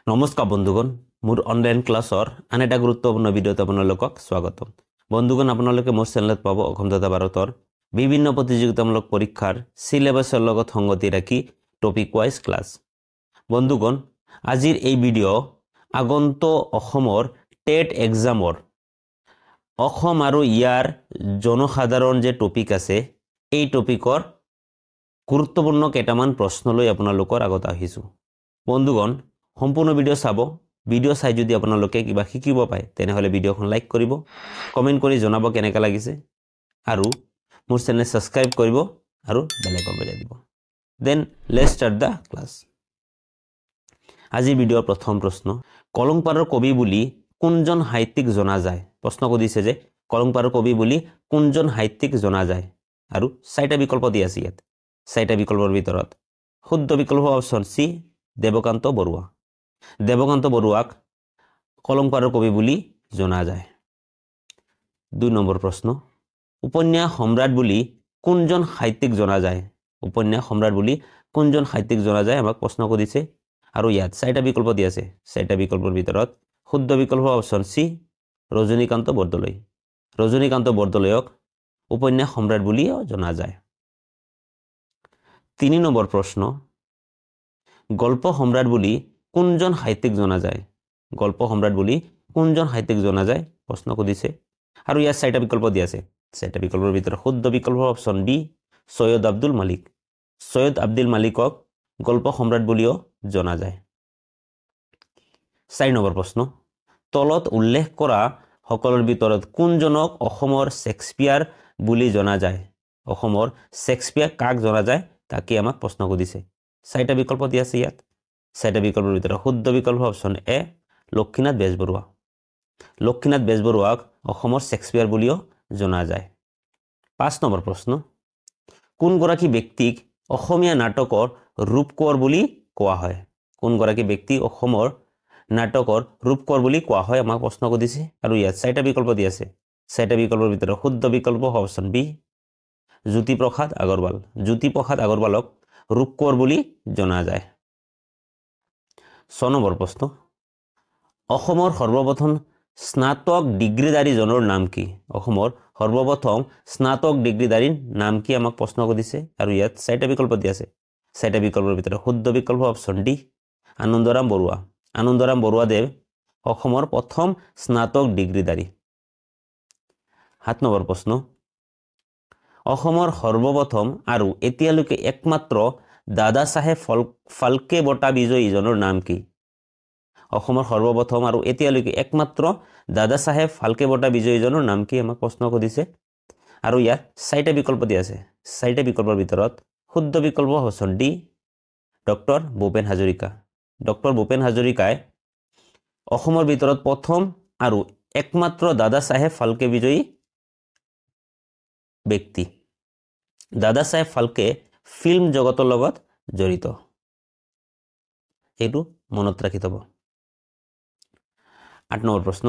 নমস্কাৰ বন্ধুগণ, মোৰ অনলাইন ক্লাছৰ আন এটা গুৰুত্বপূৰ্ণ ভিডিঅ'ত আপোনালোকক স্বাগতম। বন্ধুগণ, আপোনালোকে মোৰ চেনেলত পাব অসম তথা ভাৰতৰ বিভিন্ন প্ৰতিযোগিতামূলক পৰীক্ষাৰ সিলেবাছৰ লগত সংগতি ৰাখি টপিক ৱাইজ ক্লাছ। বন্ধুগণ, আজিৰ এই ভিডিঅ' আগন্তুক অসমৰ টেট এক্সামৰ অসম আৰু ইয়াৰ জনসাধাৰণ যে টপিক আছে এই টপিকৰ গুৰুত্বপূৰ্ণ কেইটামান প্ৰশ্নলৈ আপোনালোকৰ আগত আহিছোঁ। বন্ধুগণ, সম্পূৰ্ণ ভিডিঅ' চাব। ভিডিঅ' চাই যদি আপোনালোকে কিবা শিকিব পায় তেনেহ'লে ভিডিঅ'খন লাইক কৰিব, কমেণ্ট কৰি জনাব কেনেকৈ লাগিছে, আৰু মোৰ চেনেল ছাবস্ক্ৰাইব কৰিব আৰু বেল আইকন বজাই দিব। Then let's start the class. আজিৰ ভিডিঅ'ৰ প্ৰথম প্ৰশ্ন, কলংপাৰৰ কবি বুলি কোনজন সাহিত্যিক জনা যায়? প্ৰশ্ন সুধিছে যে কলংপাৰৰ কবি বুলি কোনজন সাহিত্যিক জনা যায়, আৰু 4টা বিকল্প দিয়া আছে ইয়াত। 4টা বিকল্পৰ ভিতৰত শুদ্ধ বিকল্প অপশ্যন চি, দেৱকান্ত বৰুৱা। দেৱকান্ত বৰুৱাক কলংপাৰৰ কবি বুলি জনা যায়। 2 নম্বৰ প্ৰশ্ন, উপন্যাস সম্ৰাট বুলি কোনজন সাহিত্যিক জনা যায়? উপন্যাস সম্ৰাট বুলি কোনজন সাহিত্যিক জনা যায় আমাক প্ৰশ্ন সুধিছে, আৰু ইয়াত 4টা বিকল্প দিয়া আছে। 4টা বিকল্পৰ ভিতৰত শুদ্ধ বিকল্প অপশ্যন চি, ৰজনীকান্ত বৰদলৈ। ৰজনীকান্ত বৰদলৈক উপন্যাস সম্ৰাট বুলিও জনা যায়। 3 নম্বৰ প্ৰশ্ন, গল্প সম্ৰাট বুলি কোনজন সাহিত্যিক জনা যায়? গল্প সম্ৰাট বুলি কোনজন সাহিত্যিক জনা যায় প্ৰশ্ন সুধিছে, আৰু ইয়াত 4টা বিকল্প দিয়া আছে। 4টা বিকল্পৰ ভিতৰত শুদ্ধ বিকল্প অপশ্যন বি, সৈয়দ আব্দুল মালিক। সৈয়দ আব্দুল মালিকক গল্প সম্ৰাট বুলিও জনা যায়। 4 নম্বৰ প্ৰশ্ন, তলত উল্লেখ কৰা সকলৰ ভিতৰত কোনজনক অসমৰ শ্বেক্সপিয়াৰ বুলি জনা যায়? অসমৰ শ্বেক্সপিয়াৰ কাক জনা যায় তাকে আমাক প্ৰশ্ন সুধিছে। 4টা বিকল্প দিয়া আছে ইয়াত। 4টা বিকল্পৰ ভিতৰত শুদ্ধ বিকল্প অপশ্যন এ, লক্ষ্মীনাথ বেজবৰুৱা। লক্ষ্মীনাথ বেজবৰুৱাক অসমৰ শ্বেক্সপিয়াৰ বুলিও জনা যায়। 5 নম্বৰ প্ৰশ্ন, কোনগৰাকী ব্যক্তিক অসমীয়া নাটকৰ ৰূপকোঁৱৰ বুলি কোৱা হয়? কোনগৰাকী ব্যক্তিক অসমৰ নাটকৰ ৰূপকোঁৱৰ বুলি কোৱা হয় আমাক প্ৰশ্ন সুধিছে, আৰু ইয়াত 4টা বিকল্প দিয়া আছে। 4টা বিকল্পৰ ভিতৰত শুদ্ধ বিকল্প অপশ্যন বি, জ্যোতিপ্ৰসাদ আগৰৱাল। জ্যোতিপ্ৰসাদ আগৰৱালক ৰূপকোঁৱৰ বুলি জনা যায়। 6 নম্বৰ প্ৰশ্ন, অসমৰ সৰ্বপ্ৰথম স্নাতক ডিগ্ৰীধাৰীজনৰ নাম কি? অসমৰ সৰ্বপ্ৰথম স্নাতক ডিগ্ৰীধাৰীৰ নাম কি আমাক প্ৰশ্ন সুধিছে, আৰু ইয়াত 4টা বিকল্প দিয়া আছে। 4টা বিকল্পৰ ভিতৰত শুদ্ধ বিকল্প অপশ্যন ডি, আনন্দৰাম বৰুৱা। আনন্দৰাম বৰুৱাদেৱ অসমৰ প্ৰথম স্নাতক ডিগ্ৰীধাৰী। 7 নম্বৰ প্ৰশ্ন, অসমৰ সৰ্বপ্ৰথম আৰু এতিয়ালৈকে একমাত্ৰ দাদা চাহেব ফাল্কে বঁটা বিজয়ীজনৰ নাম কি? অসমৰ সৰ্বপ্ৰথম আৰু এতিয়ালৈকে একমাত্ৰ দাদা চাহেব ফাল্কে বঁটা বিজয়ীজনৰ নাম কি আমাক প্ৰশ্ন সুধিছে, আৰু ইয়াত 4টা বিকল্প দিয়া আছে। 4টা বিকল্পৰ ভিতৰত শুদ্ধ বিকল্প option D, doctor Bhupen Hazarika. Doctor Bhupen হাজৰিকাই অসমৰ ভিতৰত প্ৰথম আৰু একমাত্ৰ দাদা চাহেব ফাল্কে বিজয়ী ব্যক্তি। দাদা চাহেব ফাল্কে ফিল্ম জগতৰ লগত জড়িত, এইটো মনত ৰাখি থব। 8 নম্বৰ প্ৰশ্ন,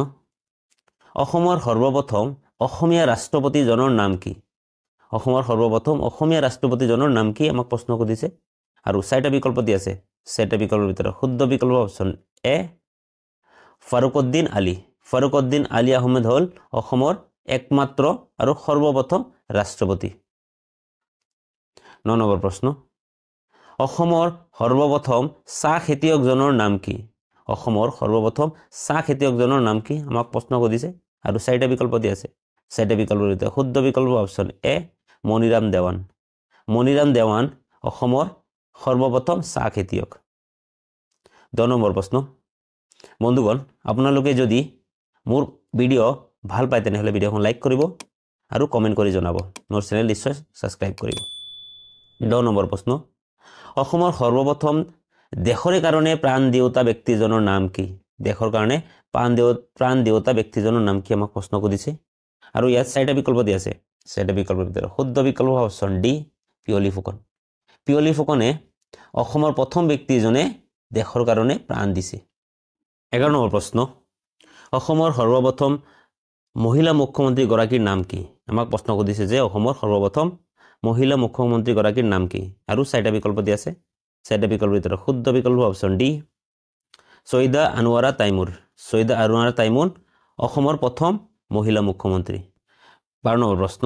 অসমৰ সৰ্বপ্ৰথম অসমীয়া ৰাষ্ট্ৰপতিজনৰ নাম কি? অসমৰ সৰ্বপ্ৰথম অসমীয়া ৰাষ্ট্ৰপতিজনৰ নাম কি আমাক প্ৰশ্ন সুধিছে, আৰু 4টা বিকল্প দিয়া আছে। 4টা বিকল্পৰ ভিতৰত শুদ্ধ বিকল্প অপশ্যন এ, ফাৰুকুদ্দিন আলী। ফাৰুকুদ্দিন আলী আহমেদ হ'ল অসমৰ একমাত্ৰ আৰু সৰ্বপ্ৰথম ৰাষ্ট্ৰপতি। 9 নম্বৰ প্ৰশ্ন, অসমৰ সৰ্বপ্ৰথম চাহ খেতিয়কজনৰ নাম কি? অসমৰ সৰ্বপ্ৰথম চাহ খেতিয়কজনৰ নাম কি আমাক প্ৰশ্ন সুধিছে, আৰু 4টা বিকল্প দিয়া আছে। 4টা বিকল্পৰ ভিতৰত শুদ্ধ বিকল্প অপশ্যন এ, মণিৰাম দেৱান। মণিৰাম দেৱান অসমৰ সৰ্বপ্ৰথম চাহ খেতিয়ক। 10 নম্বৰ প্ৰশ্ন, বন্ধুগণ, আপোনালোকে যদি মোৰ ভিডিঅ' ভাল পায় তেনেহ'লে ভিডিঅ'খন লাইক কৰিব আৰু কমেণ্ট কৰি জনাব। মোৰ চেনেল নিশ্চয় ছাবস্ক্ৰাইব কৰিব। 10 নম্বৰ প্ৰশ্ন, অসমৰ সৰ্বপ্ৰথম দেশৰ কাৰণে প্ৰাণ দিওঁতা ব্যক্তিজনৰ নাম কি? দেশৰ কাৰণে প্ৰাণ দিওঁতা ব্যক্তিজনৰ নাম কি আমাক প্ৰশ্ন সুধিছে, আৰু ইয়াত 4টা বিকল্প দিয়া আছে। 4টা বিকল্পৰ ভিতৰত শুদ্ধ বিকল্প অপশ্যন ডি, পিয়লি ফুকন। পিয়লি ফুকনে অসমৰ প্ৰথম ব্যক্তিজনে দেশৰ কাৰণে প্ৰাণ দিছে। 11 নম্বৰ প্ৰশ্ন, অসমৰ সৰ্বপ্ৰথম মহিলা মুখ্যমন্ত্ৰীগৰাকীৰ নাম কি? আমাক প্ৰশ্ন সুধিছে যে অসমৰ সৰ্বপ্ৰথম মহিলা মুখ্যমন্ত্ৰীগৰাকীৰ নাম কি, আৰু 4টা বিকল্প দিয়া আছে। 4টা বিকল্পৰ ভিতৰত শুদ্ধ বিকল্প option D, Syeda Anowara Timur. Syeda Anowara Timur অসমৰ প্ৰথম মহিলা মুখ্যমন্ত্ৰী। 12 নম্বৰ প্ৰশ্ন,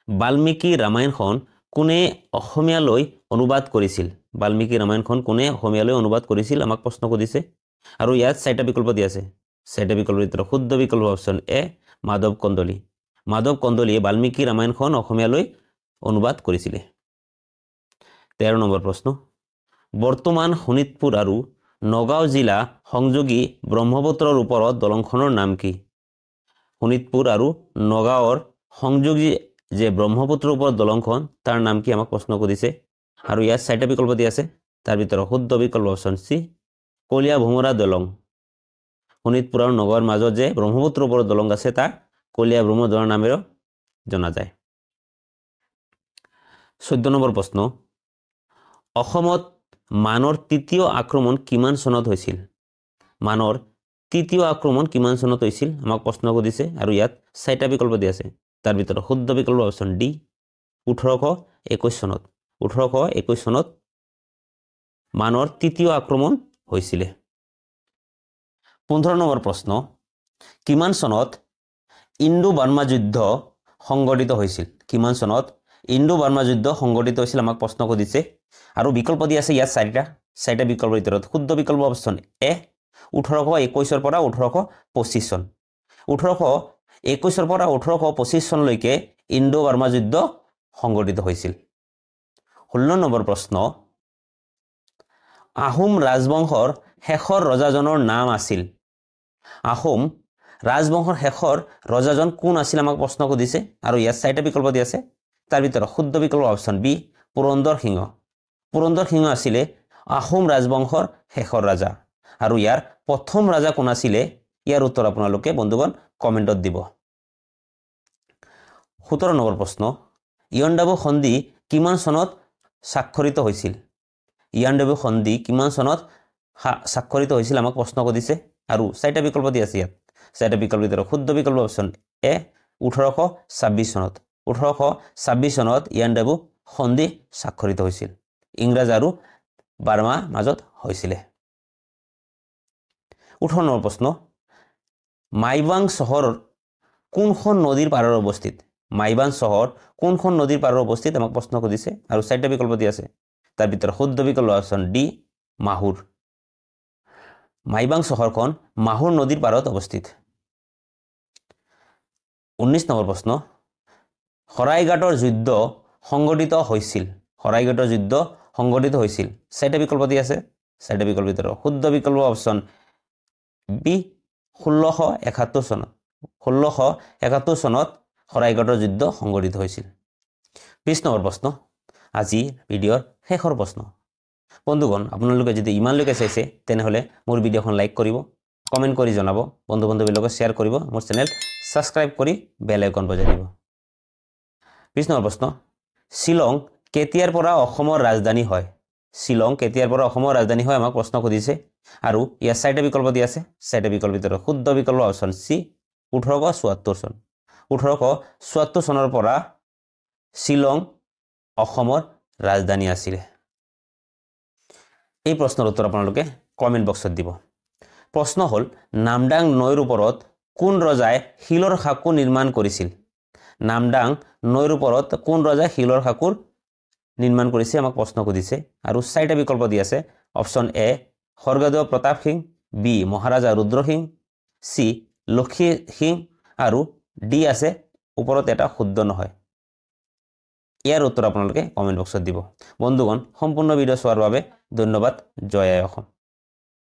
বাল্মীকি ৰামায়ণখন কোনে অসমীয়ালৈ অনুবাদ কৰিছিল? বাল্মীকি ৰামায়ণখন কোনে অসমীয়ালৈ অনুবাদ কৰিছিল আমাক প্ৰশ্ন সুধিছে। আৰু ইয়াত 4টা বিকল্প দিয়া আছে। 4টা বিকল্পৰ ভিতৰত শুদ্ধ বিকল্প অপশ্যন এ মাধৱ কন্দলী। মাধৱ কন্দলীয়ে বাল্মীকি ৰামায়ণখন অসমীয়ালৈ অনুবাদ কৰিছিলে। 13 নম্বৰ প্ৰশ্ন, বৰ্তমান শোণিতপুৰ আৰু নগাঁও জিলা সংযোগী ব্ৰহ্মপুত্ৰৰ ওপৰত দলংখনৰ নাম কি? শোণিতপুৰ আৰু নগাঁৱৰ সংযোগী যে ব্ৰহ্মপুত্ৰৰ ওপৰত দলংখন তাৰ নাম কি আমাক প্ৰশ্ন সুধিছে। আৰু ইয়াত 4টা বিকল্প দিয়া আছে। তাৰ ভিতৰত শুদ্ধ বিকল্প অপশ্যন চি কলীয়া ভোমোৰা দলং। শোণিতপুৰ আৰু নগাঁৱৰ মাজত যে ব্ৰহ্মপুত্ৰৰ ওপৰত দলং আছে তাক কলীয়া ভোমোৰা দলং নামেৰেও জনা যায়। 14 নম্বৰ প্ৰশ্ন, অসমত মানৰ তৃতীয় আক্ৰমণ কিমান চনত হৈছিল? মানৰ তৃতীয় আক্ৰমণ কিমান চনত হৈছিল আমাক প্ৰশ্ন সুধিছে। আৰু ইয়াত 4টা বিকল্প দিয়া আছে। তাৰ ভিতৰত শুদ্ধ বিকল্প অপশ্যন ডি 1821 চনত। 1821 চনত মানৰ তৃতীয় আক্ৰমণ হৈছিলে। 15 নম্বৰ প্ৰশ্ন, কিমান চনত ইণ্ডো বাৰ্মা যুদ্ধ সংঘটিত হৈছিল? কিমান চনত ইণ্ডো বাৰ্মা যুদ্ধ সংঘটিত হৈছিল আমাক প্ৰশ্ন সুধিছে। আৰু বিকল্প দিয়া আছে ইয়াত 4টা বিকল্পৰ ভিতৰত শুদ্ধ বিকল্প অপশ্যন এ 1821 পৰা 1825 চন। 1821 পৰা 1825 চনলৈকে ইণ্ডো বাৰ্মা যুদ্ধ সংঘটিত হৈছিল। 16 নম্বৰ প্ৰশ্ন, আহোম ৰাজবংশৰ শেষৰ ৰজাজনৰ নাম আছিল? আহোম ৰাজবংশৰ শেষৰ ৰজাজন কোন আছিল আমাক প্ৰশ্ন সুধিছে। আৰু ইয়াত 4টা বিকল্প দিয়া আছে। তাৰ ভিতৰত শুদ্ধ বিকল্প অপশ্যন বি পুৰন্দৰ সিংহ। পুৰন্দৰ সিংহ আছিলে আহোম ৰাজবংশৰ শেষৰ ৰাজা। আৰু ইয়াৰ প্ৰথম ৰাজা কোন আছিলে ইয়াৰ উত্তৰ আপোনালোকে বন্ধুগণ কমেণ্টত দিব। 17 নম্বৰ প্ৰশ্ন, ইয়াণ্ডাবু সন্ধি কিমান চনত স্বাক্ষৰিত হৈছিল? ইয়াণ্ডাবু সন্ধি কিমান চনত স্বাক্ষৰিত হৈছিল আমাক প্ৰশ্ন সুধিছে। আৰু 4টা বিকল্প দিয়া আছে ইয়াত। 4টা বিকল্পৰ ভিতৰত শুদ্ধ বিকল্প অপশ্যন এ 1826 চনত। 1826 চনত ইয়াণ্ডাবু সন্ধি স্বাক্ষৰিত হৈছিল। ইংৰাজ আৰু বাৰ্মাৰ মাজত হৈছিলে। 18 নম্বৰ প্ৰশ্ন, মাইবাং চহৰ কোনখন নদীৰ পাৰত অৱস্থিত? মাইবাং চহৰ কোনখন নদীৰ পাৰত অৱস্থিত আমাক প্ৰশ্ন সুধিছে। আৰু 4টা বিকল্প দিয়া আছে। তাৰ ভিতৰত শুদ্ধ বিকল্প অপশ্যন ডি মাহুৰ। মাইবাং চহৰখন মাহুৰ নদীৰ পাৰত অৱস্থিত। 19 নম্বৰ প্ৰশ্ন, শৰাইঘাটৰ যুদ্ধ সংঘটিত হৈছিল? শৰাইঘাটৰ যুদ্ধ সংঘটিত হৈছিল। 4টা বিকল্প দিয়া আছে। 4টা বিকল্পৰ ভিতৰত শুদ্ধ বিকল্প অপশ্যন বি 1671 চনত। 1671 চনত শৰাইঘাটৰ যুদ্ধ সংঘটিত হৈছিল। 20 নম্বৰ প্ৰশ্ন, আজিৰ ভিডিঅ'ৰ শেষৰ প্ৰশ্ন। বন্ধুগণ আপোনালোকে যদি ইমানলৈকে চাইছে তেনেহ'লে মোৰ ভিডিঅ'খন লাইক কৰিব, কমেণ্ট কৰি জনাব, বন্ধু বান্ধৱীৰ লগত শ্বেয়াৰ কৰিব, মোৰ চেনেল ছাবস্ক্ৰাইব কৰি বেল আইকন বজাই দিব। 20 নম্বৰ প্ৰশ্ন, শ্বিলং কেতিয়াৰ পৰা অসমৰ ৰাজধানী হয়? শ্বিলং কেতিয়াৰ পৰা অসমৰ ৰাজধানী হয় আমাক প্ৰশ্ন সুধিছে। আৰু ইয়াত 4টা বিকল্প দিয়া আছে। 4টা বিকল্পৰ ভিতৰত শুদ্ধ বিকল্প অপশ্যন চি 1874 চন। 1874 চনৰ পৰা শ্বিলং অসমৰ ৰাজধানী আছিলে। এই প্ৰশ্নৰ উত্তৰ আপোনালোকে কমেণ্ট বক্সত দিব। প্ৰশ্ন হ'ল নামদাং নৈৰ ওপৰত কোন ৰজাই শিলৰ সাঁকো নিৰ্মাণ কৰিছিল? নামদাং নৈৰ ওপৰত কোন ৰজাই শিলৰ সাঁকো নিৰ্মাণ কৰিছে আমাক প্ৰশ্ন সুধিছে। আৰু 4টা বিকল্প দিয়া আছে। অপশ্যন এ স্বৰ্গদেউ প্ৰতাপ সিং, বি মহাৰাজা ৰুদ্ৰ সিং, চি লক্ষী সিং আৰু ডি আছে ওপৰত এটা শুদ্ধ নহয়। ইয়াৰ উত্তৰ আপোনালোকে কমেণ্ট বক্সত দিব। বন্ধুগণ সম্পূৰ্ণ ভিডিঅ' চোৱাৰ বাবে ধন্যবাদ। জয় আই অসম।